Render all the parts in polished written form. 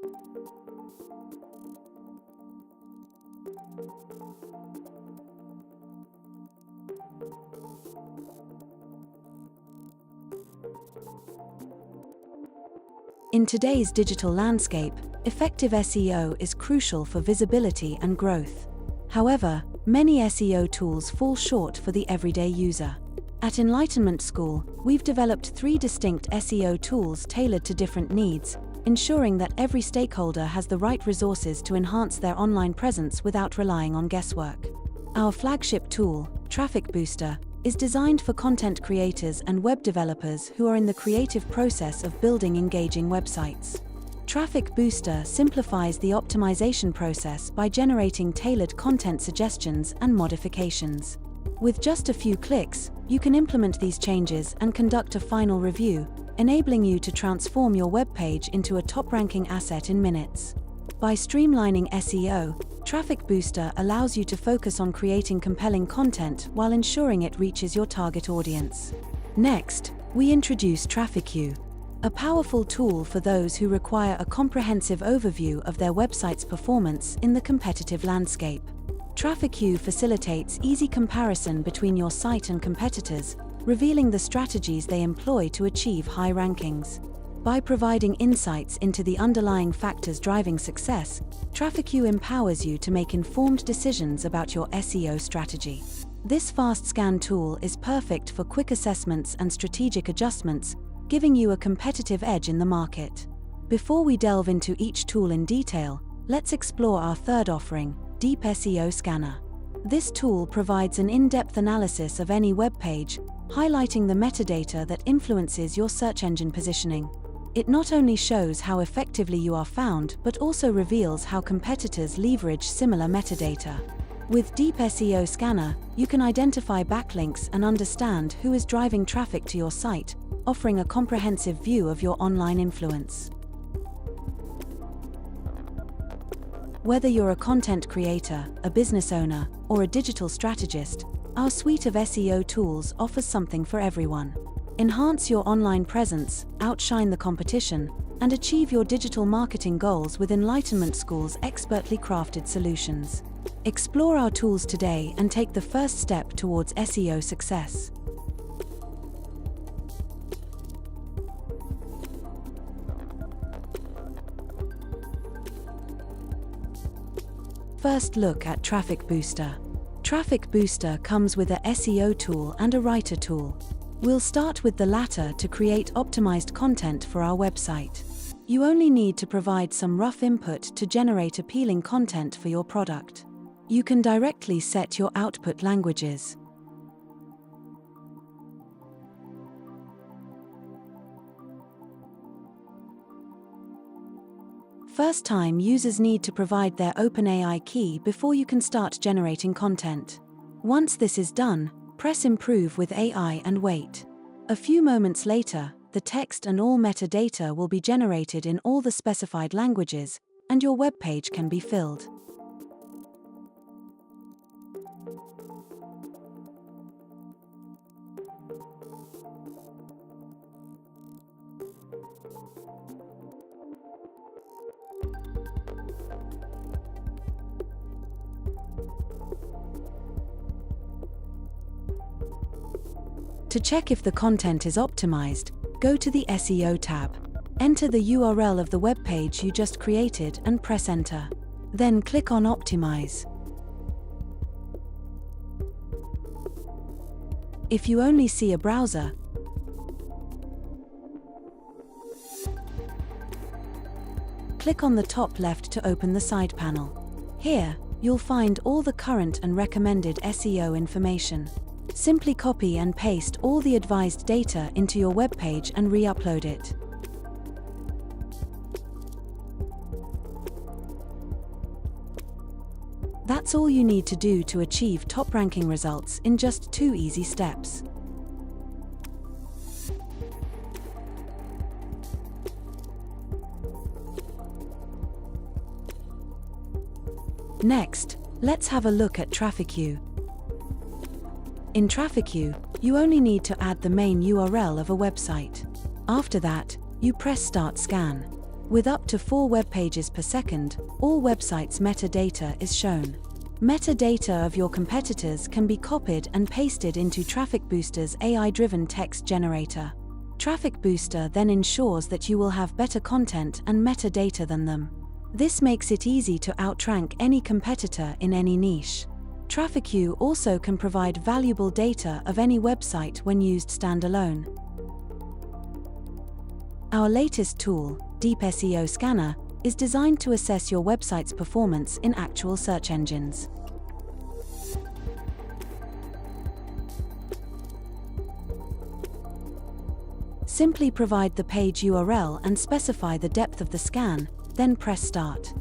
In today's digital landscape, effective SEO is crucial for visibility and growth. However, many SEO tools fall short for the everyday user. At Enlightenment School, we've developed 3 distinct SEO tools tailored to different needs, ensuring that every stakeholder has the right resources to enhance their online presence without relying on guesswork. Our flagship tool, Traffic Booster, is designed for content creators and web developers who are in the creative process of building engaging websites. Traffic Booster simplifies the optimization process by generating tailored content suggestions and modifications. With just a few clicks, you can implement these changes and conduct a final review, enabling you to transform your web page into a top-ranking asset in minutes. By streamlining SEO, Traffic Booster allows you to focus on creating compelling content while ensuring it reaches your target audience. Next, we introduce TrafficQ, a powerful tool for those who require a comprehensive overview of their website's performance in the competitive landscape. TrafficQ facilitates easy comparison between your site and competitors, revealing the strategies they employ to achieve high rankings. By providing insights into the underlying factors driving success, TrafficQ empowers you to make informed decisions about your SEO strategy. This fast scan tool is perfect for quick assessments and strategic adjustments, giving you a competitive edge in the market. Before we delve into each tool in detail, let's explore our third offering, Deep SEO Scanner. This tool provides an in-depth analysis of any web page, highlighting the metadata that influences your search engine positioning. It not only shows how effectively you are found, but also reveals how competitors leverage similar metadata. With Deep SEO Scanner, you can identify backlinks and understand who is driving traffic to your site, offering a comprehensive view of your online influence. Whether you're a content creator, a business owner, or a digital strategist, our suite of SEO tools offers something for everyone. Enhance your online presence, outshine the competition, and achieve your digital marketing goals with Enlightenment School's expertly crafted solutions. Explore our tools today and take the first step towards SEO success. First, look at Traffic Booster. Traffic Booster comes with a SEO tool and a writer tool. We'll start with the latter to create optimized content for our website. You only need to provide some rough input to generate appealing content for your product. You can directly set your output languages. First-time users need to provide their OpenAI key before you can start generating content. Once this is done, press Improve with AI and wait. A few moments later, the text and all metadata will be generated in all the specified languages, and your web page can be filled. To check if the content is optimized, go to the SEO tab. Enter the URL of the web page you just created and press Enter. Then click on Optimize. If you only see a browser, click on the top left to open the side panel. Here, you'll find all the current and recommended SEO information. Simply copy and paste all the advised data into your web page and re-upload it. That's all you need to do to achieve top-ranking results in just 2 easy steps. Next, let's have a look at TrafficQ. In TrafficQ, you only need to add the main URL of a website. After that, you press Start Scan. With up to 4 web pages per second, all websites' metadata is shown. Metadata of your competitors can be copied and pasted into Traffic Booster's AI-driven text generator. Traffic Booster then ensures that you will have better content and metadata than them. This makes it easy to outrank any competitor in any niche. TrafficQ also can provide valuable data of any website when used standalone. Our latest tool, Deep SEO Scanner, is designed to assess your website's performance in actual search engines. Simply provide the page URL and specify the depth of the scan, then press Start.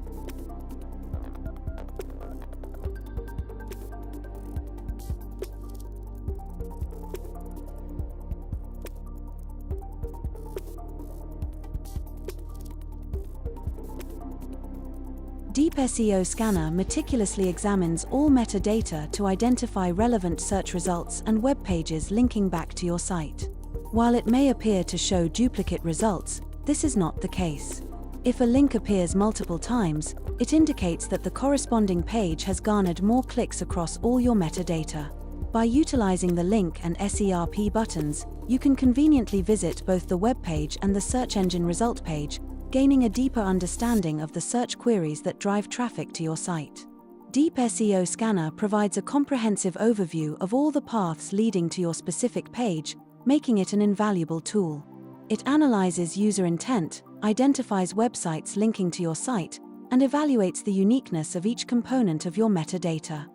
Deep SEO Scanner meticulously examines all metadata to identify relevant search results and web pages linking back to your site. While it may appear to show duplicate results, this is not the case. If a link appears multiple times, it indicates that the corresponding page has garnered more clicks across all your metadata. By utilizing the link and SERP buttons, you can conveniently visit both the web page and the search engine result page, gaining a deeper understanding of the search queries that drive traffic to your site. Deep SEO Scanner provides a comprehensive overview of all the paths leading to your specific page, making it an invaluable tool. It analyzes user intent, identifies websites linking to your site, and evaluates the uniqueness of each component of your metadata.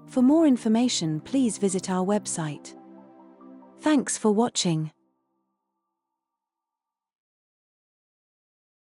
For more information, please visit our website. Thanks for watching.